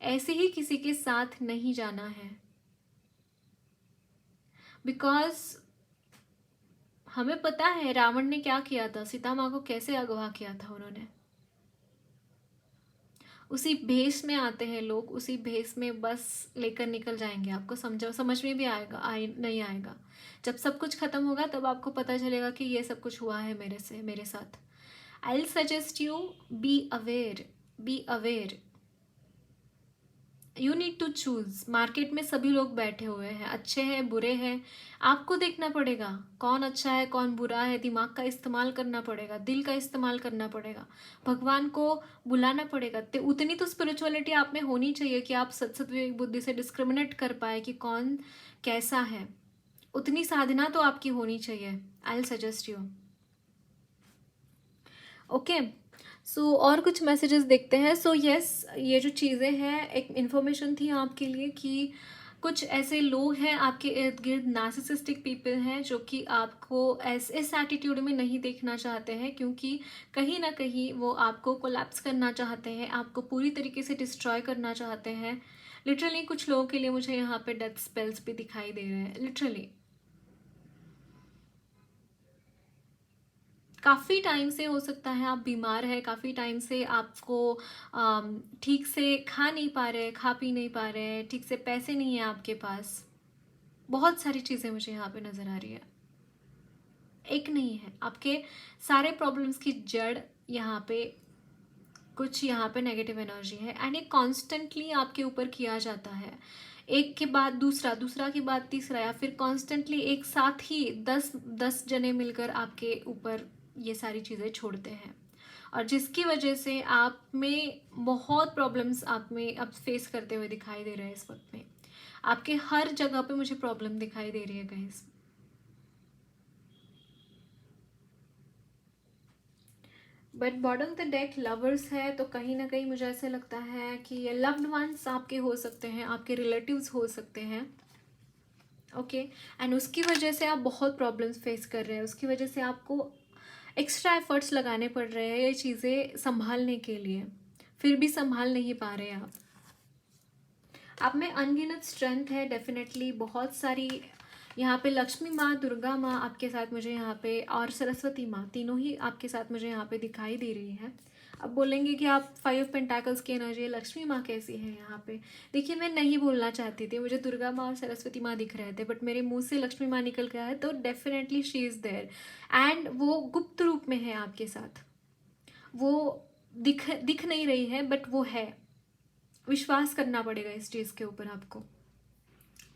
ऐसे ही किसी के साथ नहीं जाना है। बिकॉज हमें पता है रावण ने क्या किया था, सीता माँ को कैसे अगवा किया था उन्होंने। उसी भेष में आते हैं लोग, उसी भेष में बस लेकर निकल जाएंगे, आपको समझ में भी आएगा नहीं आएगा। जब सब कुछ खत्म होगा तब आपको पता चलेगा कि ये सब कुछ हुआ है मेरे साथ। I will suggest you, be aware, be aware. You need to choose. Market में सभी लोग बैठे हुए हैं, अच्छे हैं बुरे हैं, आपको देखना पड़ेगा कौन अच्छा है कौन बुरा है। दिमाग का इस्तेमाल करना पड़ेगा, दिल का इस्तेमाल करना पड़ेगा, भगवान को बुलाना पड़ेगा। तो उतनी तो स्पिरिचुअलिटी आप में होनी चाहिए कि आप सत विवेक बुद्धि से डिस्क्रिमिनेट कर पाए कि कौन कैसा है। उतनी साधना तो आपकी होनी चाहिए। I will suggest you. Okay, so और कुछ मैसेजेस देखते हैं। सो यस, ये जो चीज़ें हैं एक इन्फॉर्मेशन थी आपके लिए कि कुछ ऐसे लोग हैं आपके इर्द गिर्द, नार्सिसिस्टिक पीपल हैं, जो कि आपको इस एटीट्यूड में नहीं देखना चाहते हैं, क्योंकि कहीं ना कहीं वो आपको कोलैप्स करना चाहते हैं, आपको पूरी तरीके से डिस्ट्रॉय करना चाहते हैं। लिटरली कुछ लोगों के लिए मुझे यहाँ पे डेथ स्पेल्स भी दिखाई दे रहे हैं। लिटरली काफ़ी टाइम से हो सकता है आप बीमार है, काफ़ी टाइम से आपको ठीक से खा नहीं पा रहे, खा पी नहीं पा रहे, ठीक से पैसे नहीं है आपके पास। बहुत सारी चीज़ें मुझे यहाँ पे नज़र आ रही है, एक नहीं है। आपके सारे प्रॉब्लम्स की जड़ यहाँ पे कुछ यहाँ पे नेगेटिव एनर्जी है, एंड ये कॉन्स्टेंटली आपके ऊपर किया जाता है, एक के बाद दूसरा, दूसरा के बाद तीसरा, या फिर कॉन्स्टेंटली एक साथ ही 10 जने मिलकर आपके ऊपर ये सारी चीज़ें छोड़ते हैं, और जिसकी वजह से आप में बहुत प्रॉब्लम्स आप में अब फेस करते हुए दिखाई दे रहे हैं। इस वक्त में आपके हर जगह पे मुझे प्रॉब्लम दिखाई दे रही है guys. But bottom of the deck lovers है, तो कहीं ना कहीं मुझे ऐसे लगता है कि ये लव्ड वंस आपके हो सकते हैं, आपके रिलेटिव्स हो सकते हैं। ओके, एंड उसकी वजह से आप बहुत प्रॉब्लम्स फेस कर रहे हैं, उसकी वजह से आपको एक्स्ट्रा एफर्ट्स लगाने पड़ रहे हैं ये चीज़ें संभालने के लिए, फिर भी संभाल नहीं पा रहे हैं आप में अनगिनत स्ट्रेंथ है डेफिनेटली, बहुत सारी यहाँ पे लक्ष्मी माँ, दुर्गा माँ आपके साथ मुझे यहाँ पे, और सरस्वती माँ, तीनों ही आपके साथ मुझे यहाँ पे दिखाई दे रही है। अब बोलेंगे कि आप 5 पेंटाकल्स की एनर्जी, लक्ष्मी माँ कैसी है यहाँ पे। देखिए, मैं नहीं बोलना चाहती थी, मुझे दुर्गा माँ और सरस्वती माँ दिख रहे थे, बट मेरे मुंह से लक्ष्मी माँ निकल गया है, तो definitely she is there, and वो गुप्त रूप में है आपके साथ, वो दिख नहीं रही है, बट वो है। विश्वास करना पड़ेगा इस चीज़ के ऊपर आपको।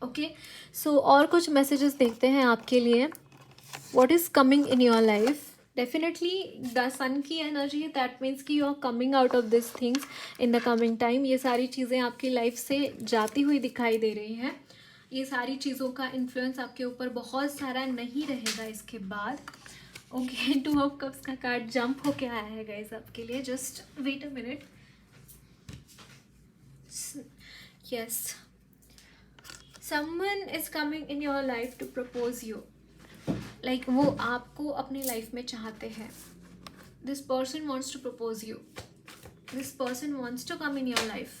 ओके, सो और कुछ मैसेजेस देखते हैं आपके लिए। What is coming in your life? Definitely the sun की एनर्जी है, दैट मीन्स कि you are coming out of this things in the coming time. ये सारी चीज़ें आपकी लाइफ से जाती हुई दिखाई दे रही हैं, ये सारी चीज़ों का इन्फ्लुएंस आपके ऊपर बहुत सारा नहीं रहेगा इसके बाद। ओके, 2 ऑफ कप्स का कार्ड जंप होके आया है गाइस आपके लिए, just wait a minute. Yes, someone is coming in your life to propose you, like वो आपको अपनी लाइफ में चाहते हैं। this person wants to propose you, this person wants to come in your life.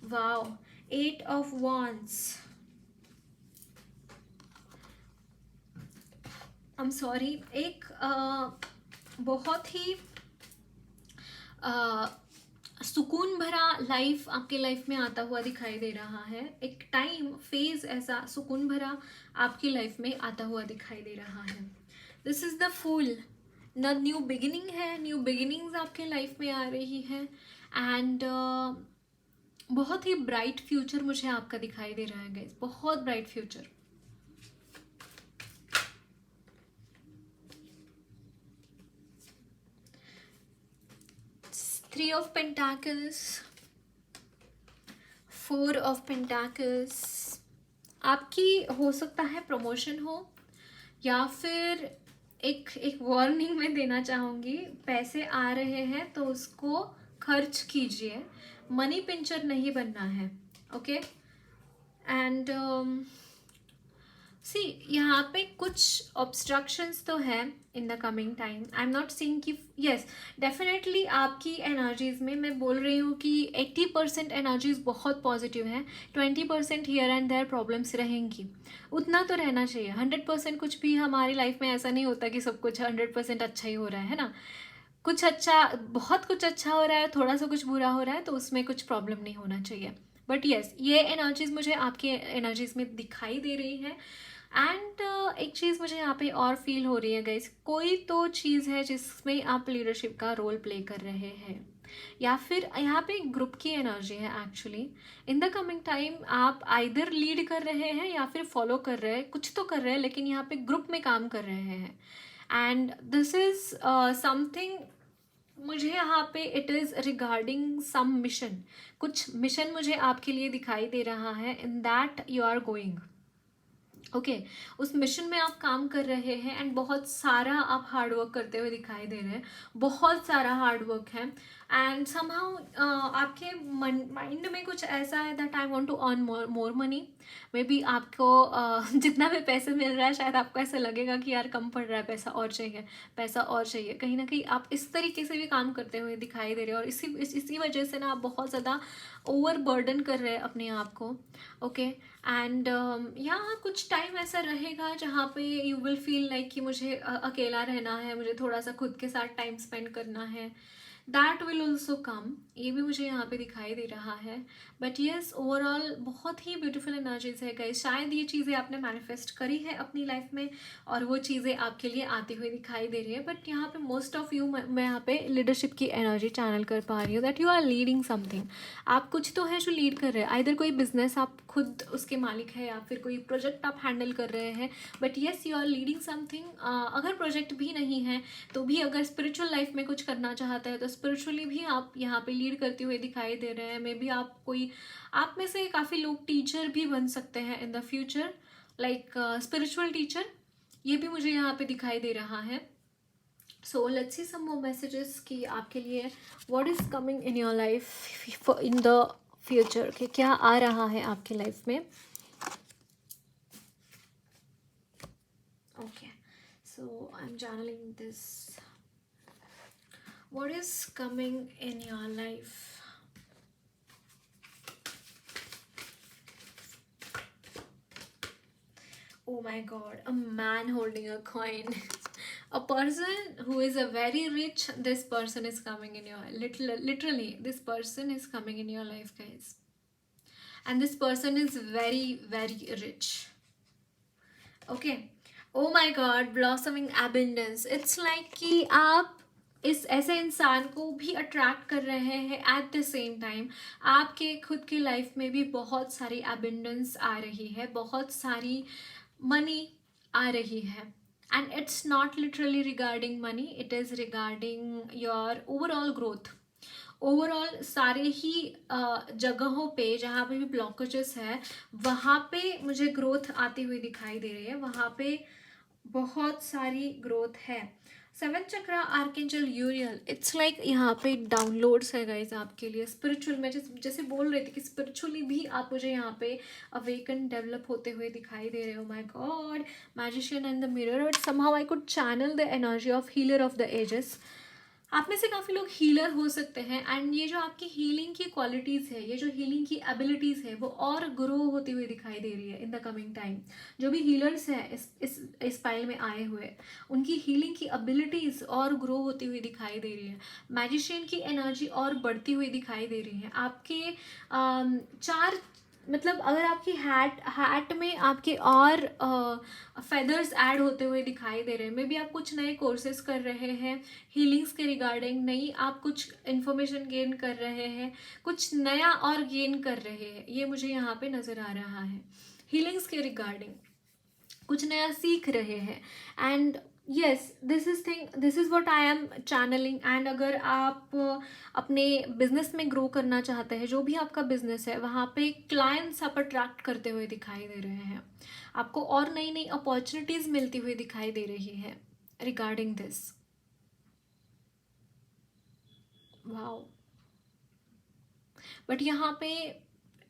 wow, 8 of wands, I'm sorry, एक बहुत ही सुकून भरा लाइफ आपके लाइफ में आता हुआ दिखाई दे रहा है, एक टाइम फेज ऐसा सुकून भरा आपकी लाइफ में आता हुआ दिखाई दे रहा है। दिस इज द फूल, न न्यू बिगिनिंग है, न्यू बिगिनिंग्स आपके लाइफ में आ रही है, एंड बहुत ही ब्राइट फ्यूचर मुझे आपका दिखाई दे रहा है गाइस, बहुत bright future. Three of Pentacles, 4 of Pentacles, आपकी हो सकता है प्रमोशन हो, या फिर एक वार्निंग में देना चाहूँगी, पैसे आ रहे हैं तो उसको खर्च कीजिए, मनी पिंचर नहीं बनना है। ओके, एंड सी यहाँ पे कुछ ऑब्स्ट्रक्शंस तो है in the coming time. I am not seeing कि यस, डेफिनेटली आपकी एनर्जीज में मैं बोल रही हूँ कि 80% एनर्जीज बहुत पॉजिटिव हैं, 20% हियर एंड देयर प्रॉब्लम्स रहेंगी, उतना तो रहना चाहिए। 100% कुछ भी हमारी लाइफ में ऐसा नहीं होता कि सब कुछ 100% अच्छा ही हो रहा है ना। कुछ अच्छा, बहुत कुछ अच्छा हो रहा है, थोड़ा सा कुछ बुरा हो रहा है, तो उसमें कुछ प्रॉब्लम नहीं होना चाहिए। बट यस, ये एनर्जीज मुझे आपकी एनर्जीज में दिखाई दे रही है। एंड एक चीज़ मुझे यहाँ पे और फील हो रही है गाइस, कोई तो चीज़ है जिसमें आप लीडरशिप का रोल प्ले कर रहे हैं, या फिर यहाँ पे ग्रुप की एनर्जी है actually. In the coming time आप आइदर लीड कर रहे हैं या फिर फॉलो कर रहे हैं, कुछ तो कर रहे हैं, लेकिन यहाँ पे ग्रुप में काम कर रहे हैं। एंड दिस इज समथिंग, मुझे यहाँ पे it is regarding some mission, कुछ मिशन मुझे आपके लिए दिखाई दे रहा है, in that you are going. Okay, उस मिशन में आप काम कर रहे हैं एंड बहुत सारा आप हार्ड वर्क करते हुए दिखाई दे रहे हैं, बहुत सारा हार्ड वर्क है। एंड समहाउ आपके माइंड में कुछ ऐसा है that I want to earn more money. Maybe आपको जितना भी पैसे मिल रहा है, शायद आपको ऐसा लगेगा कि यार कम पड़ रहा है, पैसा और चाहिए, पैसा और चाहिए। कहीं ना कहीं आप इस तरीके से भी काम करते हुए दिखाई दे रहे हो, और इसी वजह से ना आप बहुत ज़्यादा ओवर बर्डन कर रहे हैं अपने आप को। ओके, एंड यहाँ कुछ टाइम ऐसा रहेगा जहाँ पे यू विल फील लाइक कि मुझे अकेला रहना है, मुझे थोड़ा सा खुद के साथ टाइम स्पेंड करना है। दैट विल ऑल्सो कम, ये भी मुझे यहाँ पे दिखाई दे रहा है। बट येस, ओवरऑल बहुत ही ब्यूटीफुल एनर्जीज है गाइस। शायद ये चीज़ें आपने मैनिफेस्ट करी है अपनी लाइफ में, और वो चीज़ें आपके लिए आती हुई दिखाई दे रही है। बट यहाँ पे मोस्ट ऑफ यू, मैं यहाँ पे लीडरशिप की एनर्जी चैनल कर पा रही हूँ, that you are leading something. आप कुछ तो है जो लीड कर रहे हैं, आइदर कोई बिजनेस आप खुद उसके मालिक है, या फिर कोई प्रोजेक्ट आप हैंडल कर रहे हैं। But yes, you are leading something. अगर प्रोजेक्ट भी नहीं है तो भी अगर स्पिरिचुअल लाइफ में कुछ करना चाहता है, तो स्पिरिचुअली भी आप यहाँ पे लीड करते हुए दिखाई दे रहे हैं। मे बी आप कोई, आप में से काफ़ी लोग टीचर भी बन सकते हैं in the future, like spiritual teacher, ये भी मुझे यहाँ पे दिखाई दे रहा है। So let's see some more messages कि आपके लिए what is coming in your life in the future, कि क्या आ रहा है आपकी लाइफ में। Okay, so I am channeling this, what is coming in your life. Oh my god, a man holding a coin. A person who is a very rich, this person is coming in your, literally this person is coming in your life guys, and this person is very very rich. Okay, oh my god, blossoming abundance. It's like कि आप इस ऐसे इंसान को भी attract कर रहे हैं, एट द सेम टाइम आपके खुद की लाइफ में भी बहुत सारी एबंडेंस आ रही है, बहुत सारी मनी आ रही है। And it's not literally regarding money, it is regarding your overall growth. Overall सारे ही जगहों पे जहाँ पे भी ब्लॉकेजेस है, वहाँ पे मुझे ग्रोथ आती हुई दिखाई दे रही है, वहाँ पे बहुत सारी ग्रोथ है। Seven chakra archangel यूरियल, it's like यहाँ पे डाउनलोड्स है गाइज आपके लिए स्पिरिचुअल। मैं जैसे बोल रही थी कि स्पिरिचुअली भी आप मुझे यहाँ पे अवेकन डेवलप होते हुए दिखाई दे रहे हो। My God, magician and the mirror, but somehow I could channel the energy of healer of the ages. आप में से काफ़ी लोग हीलर हो सकते हैं, एंड ये जो आपकी हीलिंग की क्वालिटीज़ है, ये जो हीलिंग की एबिलिटीज़ है, वो और ग्रो होती हुई दिखाई दे रही है इन द कमिंग टाइम। जो भी हीलर्स हैं इस पाइल में आए हुए, उनकी हीलिंग की एबिलिटीज़ और ग्रो होती हुई दिखाई दे रही है। मैजिशियन की एनर्जी और बढ़ती हुई दिखाई दे रही है। आपके चार, मतलब अगर आपकी हैट में आपके और फेदर्स ऐड होते हुए दिखाई दे रहे हैं। मे बी आप कुछ नए कोर्सेज कर रहे हैं हीलिंग्स के रिगार्डिंग, नई आप कुछ इन्फॉर्मेशन गेन कर रहे हैं, कुछ नया और गेन कर रहे हैं, ये मुझे यहाँ पे नज़र आ रहा है। हीलिंग्स के रिगार्डिंग कुछ नया सीख रहे हैं। And yes, this is what I am channelling. And अगर आप अपने बिजनेस में ग्रो करना चाहते हैं, जो भी आपका बिजनेस है, वहाँ पे क्लाइंट्स आप अट्रैक्ट करते हुए दिखाई दे रहे हैं, आपको और नई नई अपॉर्चुनिटीज़ मिलती हुई दिखाई दे रही है रिगार्डिंग दिस। वाओ, बट यहाँ पे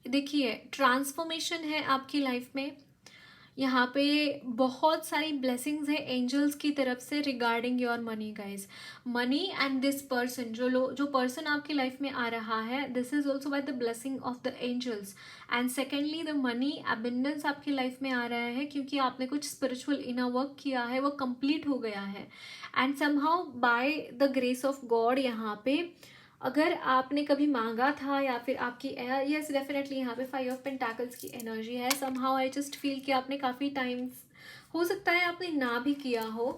देखिए ट्रांसफॉर्मेशन है आपकी लाइफ में। यहाँ पे बहुत सारी ब्लेसिंग्स है एंजल्स की तरफ से regarding your money guys. Money and this person, जो पर्सन आपकी लाइफ में आ रहा है, this is also by the blessing of the angels. And secondly the money abundance आपकी लाइफ में आ रहा है क्योंकि आपने कुछ स्पिरिचुअल इनर वर्क किया है, वो कंप्लीट हो गया है। And somehow by the grace of God यहाँ पे अगर आपने कभी मांगा था या फिर आपकी यस डेफिनेटली यहाँ पे 5 ऑफ पेंटाकल्स की एनर्जी है। समहाउ आई जस्ट फील कि आपने काफ़ी टाइम, हो सकता है आपने ना भी किया हो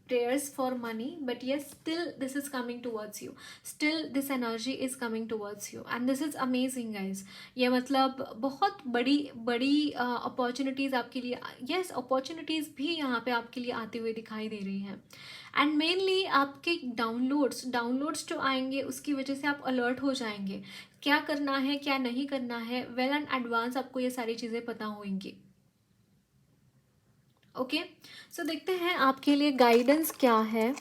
prayers for money, but yes, still this is coming towards you, still this energy is coming towards you, and this is amazing guys। ये मतलब बहुत बड़ी बड़ी अपॉर्चुनिटीज़ आपके लिए, yes अपॉर्चुनिटीज़ भी यहाँ पे आपके लिए आती हुई दिखाई दे रही हैं। एंड मेनली आपके डाउनलोड्स जो आएंगे उसकी वजह से आप अलर्ट हो जाएंगे, क्या करना है क्या नहीं करना है, वेल एंड एडवांस आपको ये सारी चीज़ें पता होंगी। ओके सो देखते हैं आपके लिए गाइडेंस क्या है।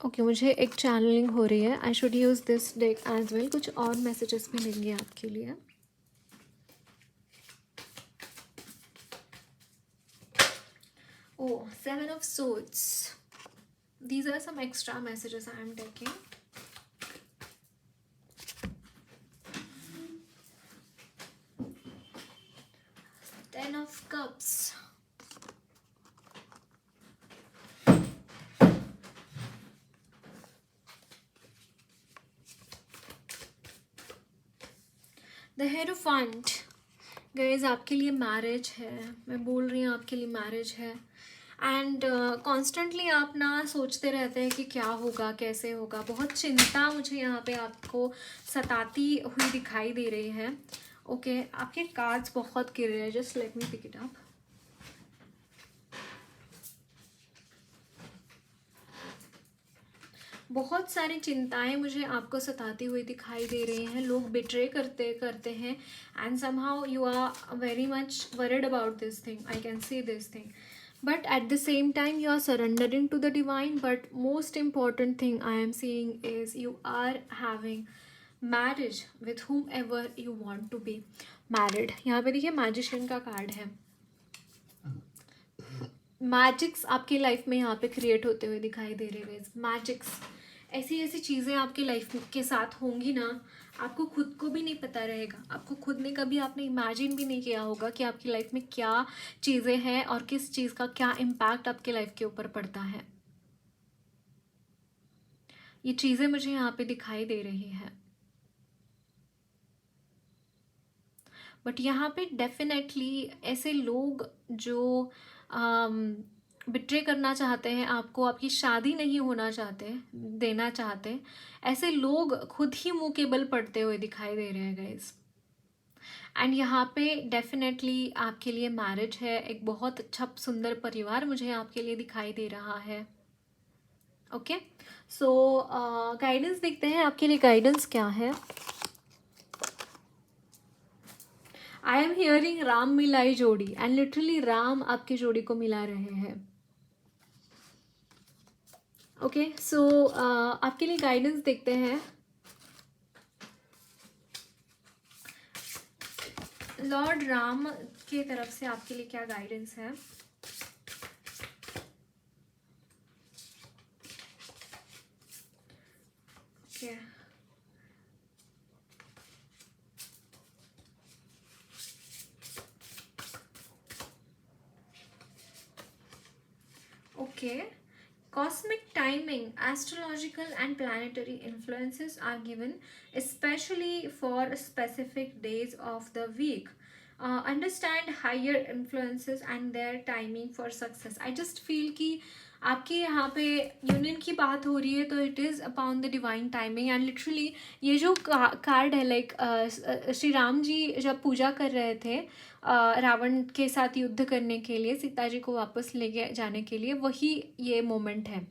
ओके मुझे एक चैनलिंग हो रही है, I should use this deck as well. कुछ और मैसेजेस भी लेंगे आपके लिए। Oh, 7 of Swords. These are some extra messages I am taking. Ten of Cups. The Hierophant. Guys आपके लिए मैरिज है, मैं बोल रही हूँ आपके लिए मैरिज है। एंड कॉन्स्टेंटली आप ना सोचते रहते हैं कि क्या होगा कैसे होगा, बहुत चिंता मुझे यहाँ पे आपको सताती हुई दिखाई दे रही है। ओके आपके कार्ड्स बहुत गिर रहे हैं, just let me pick it up. बहुत सारी चिंताएं मुझे आपको सताती हुई दिखाई दे रही हैं, लोग बिट्रे करते हैं and somehow you are very much worried about this thing, I can see this thing, but at the same time you are surrendering to the divine। But most important thing I am seeing is you are having marriage with whomever you want to be married। यहाँ पे देखिए magician का card है, magics आपकी life में यहाँ पे create होते हुए दिखाई दे रहे हैं। मैजिक्स ऐसी ऐसी चीज़ें आपकी लाइफ के साथ होंगी ना, आपको खुद को भी नहीं पता रहेगा, आपको खुद ने कभी आपने इमेजिन भी नहीं किया होगा कि आपकी लाइफ में क्या चीज़ें हैं और किस चीज़ का क्या इम्पैक्ट आपके लाइफ के ऊपर पड़ता है। ये चीज़ें मुझे यहाँ पे दिखाई दे रही है। बट यहाँ पे डेफिनेटली ऐसे लोग जो बिट्रे करना चाहते हैं आपको, आपकी शादी नहीं होना चाहते देना चाहते, ऐसे लोग खुद ही मुंह के बल पड़ते हुए दिखाई दे रहे हैं गाइस। एंड यहाँ पे डेफिनेटली आपके लिए मैरिज है, एक बहुत अच्छा सुंदर परिवार मुझे आपके लिए दिखाई दे रहा है। ओके सो गाइडेंस देखते हैं आपके लिए गाइडेंस क्या है। आई एम हियरिंग राम मिलाई जोड़ी, एंड लिटरली राम आपकी जोड़ी को मिला रहे हैं। ओके सो आपके लिए गाइडेंस देखते हैं। लॉर्ड राम की तरफ से आपके लिए क्या गाइडेंस है। Okay okay cosmic timing, astrological and planetary influences are given especially for specific days of the week। Understand higher influences and their timing for success। I just feel कि आपके यहाँ पे यूनियन की बात हो रही है तो it is upon the divine timing. And literally ये जो कार्ड है लाइक श्री राम जी जब पूजा कर रहे थे रावण के साथ युद्ध करने के लिए, सीता जी को वापस लेके जाने के लिए, वही ये मोमेंट है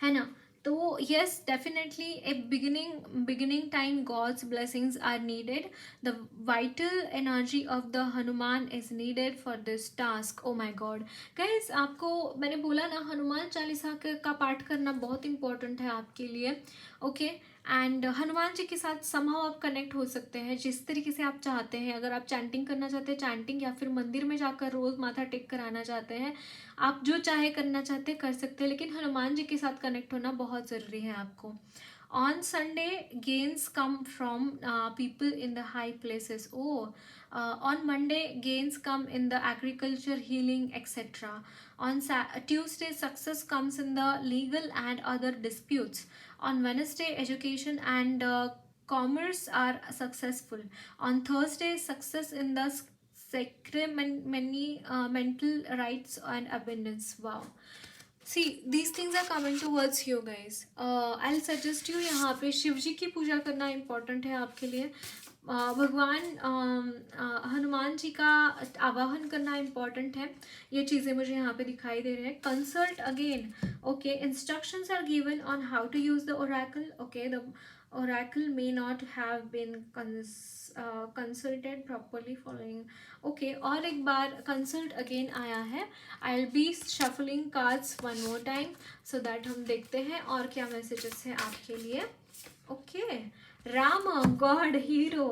ना। तो yes definitely a beginning time God's blessings are needed. The vital energy of the Hanuman is needed for this task. Oh my God guys, आपको मैंने बोला ना हनुमान चालीसा का पाठ करना बहुत इंपॉर्टेंट है आपके लिए। ओके एंड हनुमान जी के साथ समहाउ आप कनेक्ट हो सकते हैं जिस तरीके से आप चाहते हैं। अगर आप चैंटिंग करना चाहते हैं चैंटिंग, या फिर मंदिर में जाकर रोज़ माथा टेक कर आना चाहते हैं, आप जो चाहे करना चाहते हैं कर सकते हैं, लेकिन हनुमान जी के साथ कनेक्ट होना बहुत ज़रूरी है आपको। On Sunday, gains come from people in the high places. On Monday, gains come in the agriculture, healing, etc. On Tuesday, success comes in the legal and other disputes. On Wednesday, education and commerce are successful. On Thursday, success in the mental rights and abundance. Wow. See, these things are coming towards you guys. I'll suggest you यहाँ पे शिव जी की पूजा करना important है आपके लिए। भगवान हनुमान जी का आवाहन करना important है। ये चीज़ें मुझे यहाँ पे दिखाई दे रहे हैं। Consult again. Okay, instructions are given on how to use the oracle. Okay, the oracle may not have been consulted properly following. Okay, और एक बार consult again आया है। I'll be shuffling cards one more time so that हम देखते हैं और क्या messages है आपके लिए। Okay, Rama, God, hero,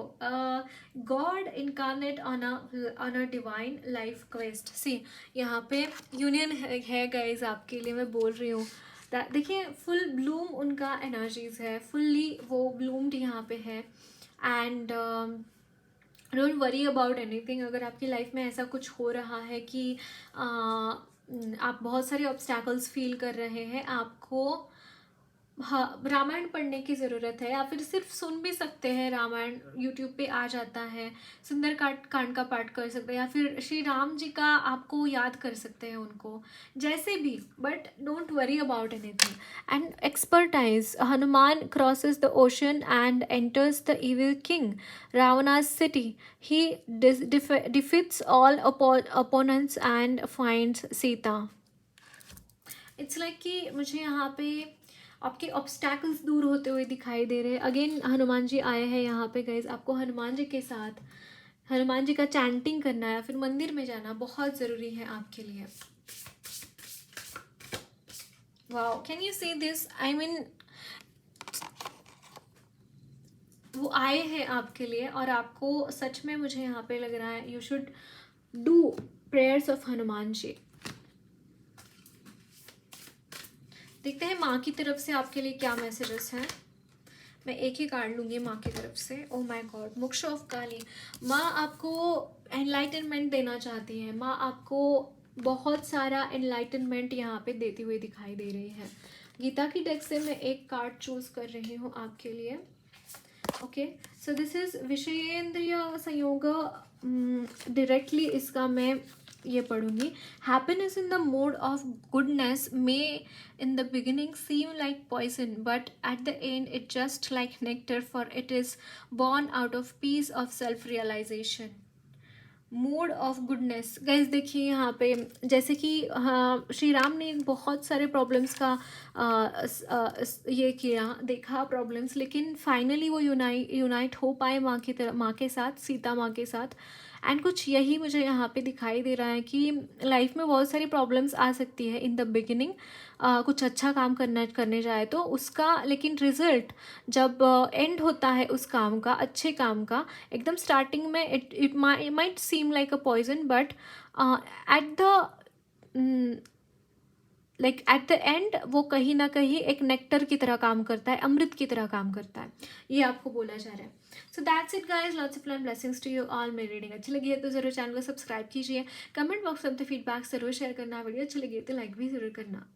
God incarnate on a divine life quest. See, यहाँ पे union है guys आपके लिए, मैं बोल रही हूँ। देखिए फुल ब्लूम उनका एनर्जीज है, फुल्ली वो ब्लूम्ड यहाँ पे है। And don't worry about anything. अगर आपकी लाइफ में ऐसा कुछ हो रहा है कि आप बहुत सारे ऑब्स्टैकल्स फील कर रहे हैं, आपको हाँ रामायण पढ़ने की ज़रूरत है, या फिर सिर्फ सुन भी सकते हैं। रामायण यूट्यूब पे आ जाता है, सुंदर कांड का पाठ कर सकते हैं, या फिर श्री राम जी का आपको याद कर सकते हैं उनको, जैसे भी। But don't worry about anything. And expertise, Hanuman crosses the ocean and enters the evil king रावणा's city. He defeats all opponents and finds Sita. It's like कि मुझे यहाँ पे आपके ऑब्स्टैकल्स दूर होते हुए दिखाई दे रहे हैं। अगेन हनुमान जी आए हैं यहाँ पे गाइज। आपको हनुमान जी के साथ हनुमान जी का चैंटिंग करना है, फिर मंदिर में जाना बहुत ज़रूरी है आपके लिए। Wow, can you see this? I mean वो आए हैं आपके लिए, और आपको सच में मुझे यहाँ पे लग रहा है you should do prayers of Hanuman ji. देखते हैं माँ की तरफ से आपके लिए क्या मैसेजेस हैं। मैं एक ही कार्ड लूँगी माँ की तरफ से। ओह माय गॉड, मोक्ष ऑफ काली। माँ आपको एनलाइटनमेंट देना चाहती है। माँ आपको बहुत सारा एनलाइटनमेंट यहाँ पे देती हुई दिखाई दे रही है। गीता की डेक से मैं एक कार्ड चूज कर रही हूँ आपके लिए। ओके, सो दिस इज विषयेंद्रिय संयोग। डायरेक्टली इसका मैं ये पढ़ूंगी। Happiness in the mood of goodness may in the beginning seem like poison, but at the end it just like nectar, for it is born out of peace of self realisation. Mood of goodness guys, देखिए यहाँ पे जैसे कि हाँ श्री राम ने बहुत सारे problems का ये किया, देखा प्रॉब्लम्स, लेकिन फाइनली वो यूनाइट हो पाए माँ की तरह, माँ के साथ, सीता माँ के साथ। एंड कुछ यही मुझे यहाँ पे दिखाई दे रहा है कि लाइफ में बहुत सारी प्रॉब्लम्स आ सकती है इन द बिगिनिंग। कुछ अच्छा काम करने जाए तो उसका, लेकिन रिजल्ट जब एंड होता है उस काम का, अच्छे काम का, एकदम स्टार्टिंग में it might seem like a poison, but at the end वो कहीं ना कहीं एक नेक्टर की तरह काम करता है, अमृत की तरह काम करता है, ये आपको बोला जा रहा है। So that's it guys, lots of and blessings to you all. मेरी रीडिंग अच्छी लगी है तो जरूर चैनल को सब्सक्राइब कीजिए, कमेंट बॉक्स में अपने फीडबैक जरूर शेयर करना, वीडियो अच्छी लगी है तो लाइक भी जरूर करना।